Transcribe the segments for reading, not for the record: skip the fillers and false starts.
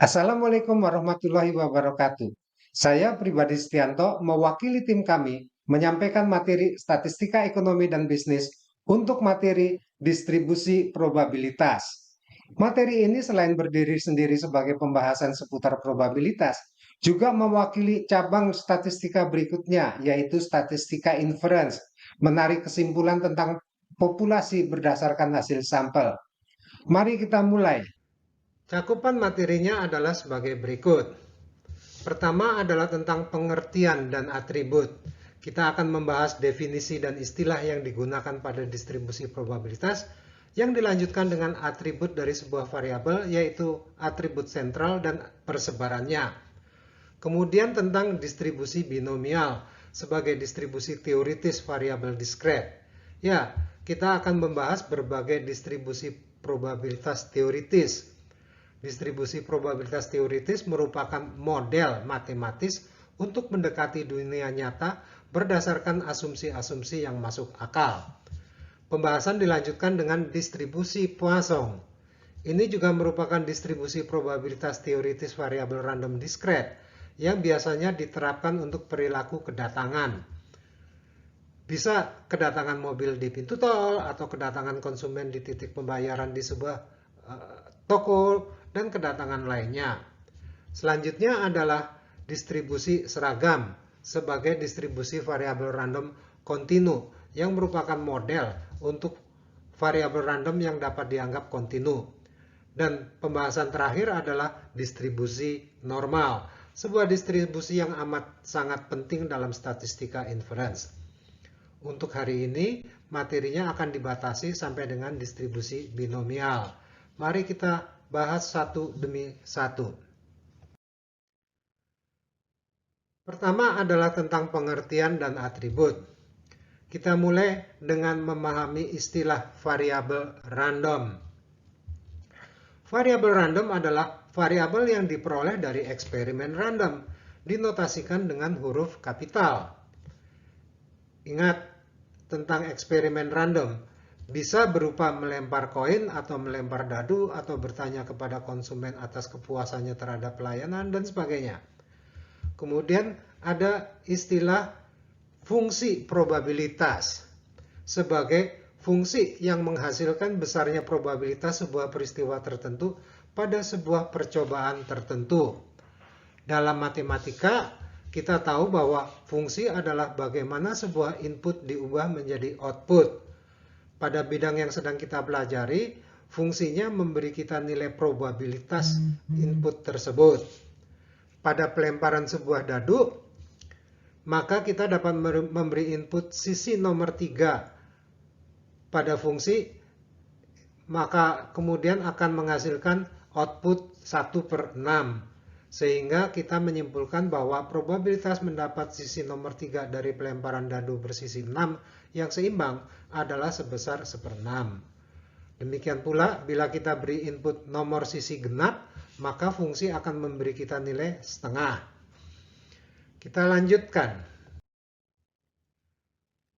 Assalamualaikum warahmatullahi wabarakatuh. Saya pribadi Setianto mewakili tim kami menyampaikan materi statistika ekonomi dan bisnis untuk materi distribusi probabilitas. Materi ini selain berdiri sendiri sebagai pembahasan seputar probabilitas, juga mewakili cabang statistika berikutnya, yaitu statistika inference, menarik kesimpulan tentang populasi berdasarkan hasil sampel. Mari kita mulai. Cakupan materinya adalah sebagai berikut. Pertama adalah tentang pengertian dan atribut. Kita akan membahas definisi dan istilah yang digunakan pada distribusi probabilitas, yang dilanjutkan dengan atribut dari sebuah variabel, yaitu atribut sentral dan persebarannya. Kemudian tentang distribusi binomial sebagai distribusi teoritis variabel diskret. Ya, kita akan membahas berbagai distribusi probabilitas teoritis. Distribusi probabilitas teoritis merupakan model matematis untuk mendekati dunia nyata berdasarkan asumsi-asumsi yang masuk akal. Pembahasan dilanjutkan dengan distribusi Poisson. Ini juga merupakan distribusi probabilitas teoritis variabel random diskret yang biasanya diterapkan untuk perilaku kedatangan. Bisa kedatangan mobil di pintu tol atau kedatangan konsumen di titik pembayaran di sebuah toko dan kedatangan lainnya. Selanjutnya adalah distribusi seragam sebagai distribusi variabel random kontinu yang merupakan model untuk variabel random yang dapat dianggap kontinu. Dan pembahasan terakhir adalah distribusi normal, sebuah distribusi yang amat sangat penting dalam statistika inference. Untuk hari ini, materinya akan dibatasi sampai dengan distribusi binomial. Mari kita bahas satu demi satu. Pertama adalah tentang pengertian dan atribut. Kita mulai dengan memahami istilah variabel random. Variabel random adalah variabel yang diperoleh dari eksperimen random, dinotasikan dengan huruf kapital. Ingat tentang eksperimen random. Bisa berupa melempar koin atau melempar dadu atau bertanya kepada konsumen atas kepuasannya terhadap pelayanan dan sebagainya. Kemudian ada istilah fungsi probabilitas sebagai fungsi yang menghasilkan besarnya probabilitas sebuah peristiwa tertentu pada sebuah percobaan tertentu. Dalam matematika, kita tahu bahwa fungsi adalah bagaimana sebuah input diubah menjadi output. Pada bidang yang sedang kita pelajari, fungsinya memberi kita nilai probabilitas input tersebut. Pada pelemparan sebuah dadu, maka kita dapat memberi input sisi nomor 3 pada fungsi, maka kemudian akan menghasilkan output 1/6. Sehingga kita menyimpulkan bahwa probabilitas mendapat sisi nomor 3 dari pelemparan dadu bersisi 6 yang seimbang adalah sebesar 1/6. Demikian pula bila kita beri input nomor sisi genap, maka fungsi akan memberi kita nilai setengah. Kita lanjutkan.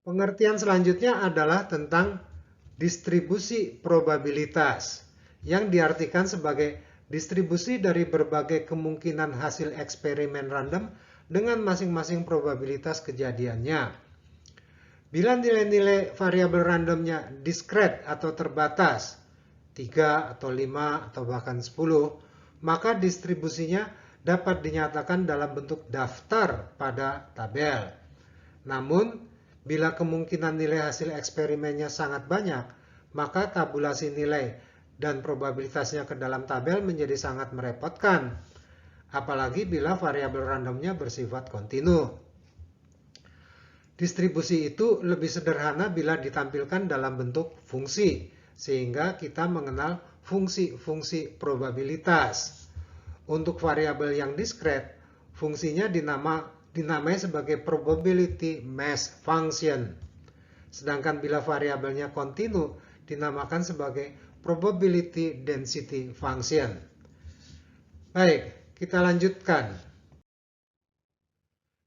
Pengertian selanjutnya adalah tentang distribusi probabilitas yang diartikan sebagai distribusi dari berbagai kemungkinan hasil eksperimen random dengan masing-masing probabilitas kejadiannya. Bila nilai-nilai variabel randomnya diskret atau terbatas, 3 atau 5 atau bahkan 10, maka distribusinya dapat dinyatakan dalam bentuk daftar pada tabel. Namun, bila kemungkinan nilai hasil eksperimennya sangat banyak, maka tabulasi nilai dan probabilitasnya ke dalam tabel menjadi sangat merepotkan. Apalagi bila variabel randomnya bersifat kontinu. Distribusi itu lebih sederhana bila ditampilkan dalam bentuk fungsi, sehingga kita mengenal fungsi-fungsi probabilitas. Untuk variabel yang diskret, fungsinya dinamai sebagai probability mass function. Sedangkan bila variabelnya kontinu, dinamakan sebagai probability density function. Baik, kita lanjutkan.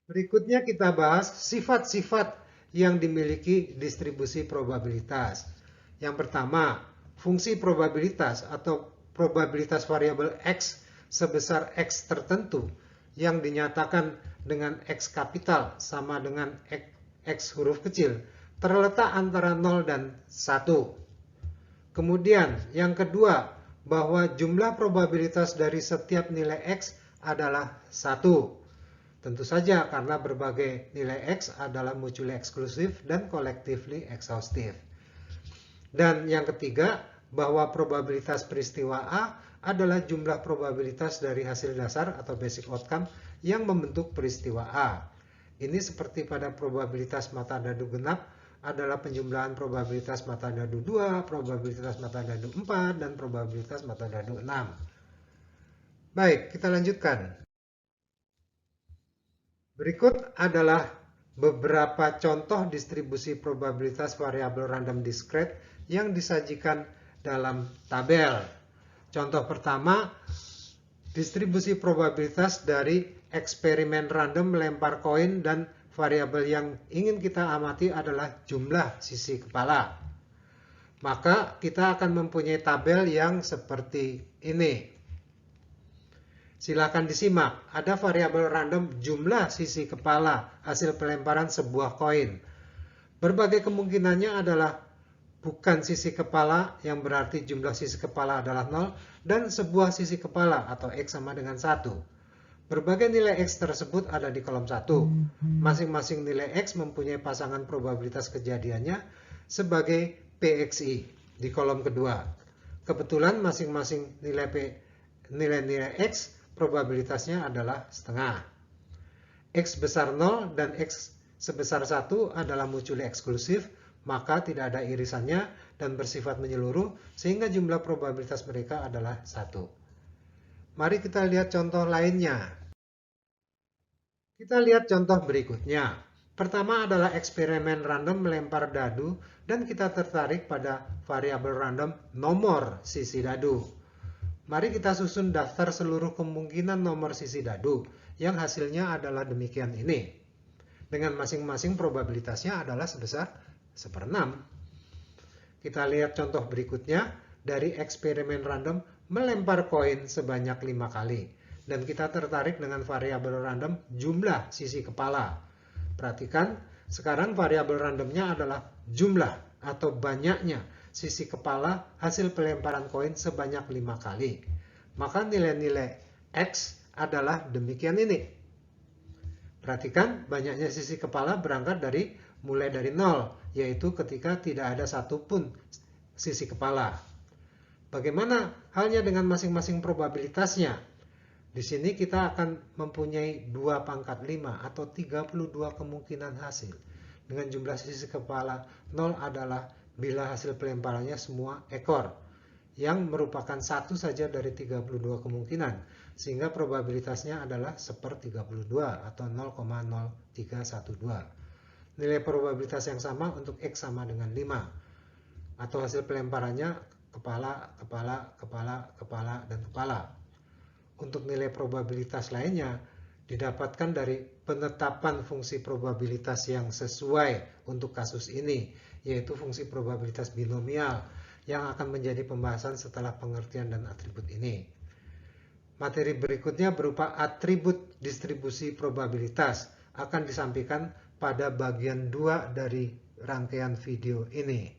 Berikutnya kita bahas sifat-sifat yang dimiliki distribusi probabilitas. Yang pertama, fungsi probabilitas atau probabilitas variabel X sebesar X tertentu yang dinyatakan dengan X kapital sama dengan X huruf kecil terletak antara 0 dan 1. Kemudian yang kedua, bahwa jumlah probabilitas dari setiap nilai X adalah 1. Tentu saja karena berbagai nilai X adalah mutually exclusive dan collectively exhaustive. Dan yang ketiga, bahwa probabilitas peristiwa A adalah jumlah probabilitas dari hasil dasar atau basic outcome yang membentuk peristiwa A. Ini seperti pada probabilitas mata dadu genap adalah penjumlahan probabilitas mata dadu 2, probabilitas mata dadu 4, dan probabilitas mata dadu 6. Baik, kita lanjutkan. Berikut adalah beberapa contoh distribusi probabilitas variabel random discrete yang disajikan dalam tabel. Contoh pertama, distribusi probabilitas dari eksperimen random melempar koin dan variabel yang ingin kita amati adalah jumlah sisi kepala. Maka kita akan mempunyai tabel yang seperti ini. Silakan disimak. Ada variabel random jumlah sisi kepala hasil pelemparan sebuah koin. Berbagai kemungkinannya adalah bukan sisi kepala yang berarti jumlah sisi kepala adalah 0 dan sebuah sisi kepala atau X sama dengan 1. Berbagai nilai X tersebut ada di kolom 1. Masing-masing nilai X mempunyai pasangan probabilitas kejadiannya sebagai PXI di kolom kedua. Kebetulan masing-masing nilai-nilai X probabilitasnya adalah setengah. X besar 0 dan X sebesar 1 adalah mutually exclusive, maka tidak ada irisannya dan bersifat menyeluruh sehingga jumlah probabilitas mereka adalah 1. Mari kita lihat contoh lainnya. Kita lihat contoh berikutnya. Pertama adalah eksperimen random melempar dadu dan kita tertarik pada variabel random nomor sisi dadu. Mari kita susun daftar seluruh kemungkinan nomor sisi dadu yang hasilnya adalah demikian ini. Dengan masing-masing probabilitasnya adalah sebesar 1/6. Kita lihat contoh berikutnya dari eksperimen random melempar koin sebanyak 5 kali. Dan kita tertarik dengan variabel random jumlah sisi kepala. Perhatikan, sekarang variabel randomnya adalah jumlah atau banyaknya sisi kepala hasil pelemparan koin sebanyak 5 kali. Maka nilai-nilai X adalah demikian ini. Perhatikan, banyaknya sisi kepala berangkat mulai dari 0, yaitu ketika tidak ada satupun sisi kepala. Bagaimana halnya dengan masing-masing probabilitasnya? Di sini kita akan mempunyai 2 pangkat 5 atau 32 kemungkinan hasil. Dengan jumlah sisi kepala 0 adalah bila hasil pelemparannya semua ekor, yang merupakan satu saja dari 32 kemungkinan, sehingga probabilitasnya adalah 1/32 atau 0,0312. Nilai probabilitas yang sama untuk X sama dengan 5, atau hasil pelemparannya kepala, kepala, kepala, kepala, dan kepala. Untuk nilai probabilitas lainnya didapatkan dari penetapan fungsi probabilitas yang sesuai untuk kasus ini, yaitu fungsi probabilitas binomial yang akan menjadi pembahasan setelah pengertian dan atribut ini. Materi berikutnya berupa atribut distribusi probabilitas akan disampaikan pada bagian 2 dari rangkaian video ini.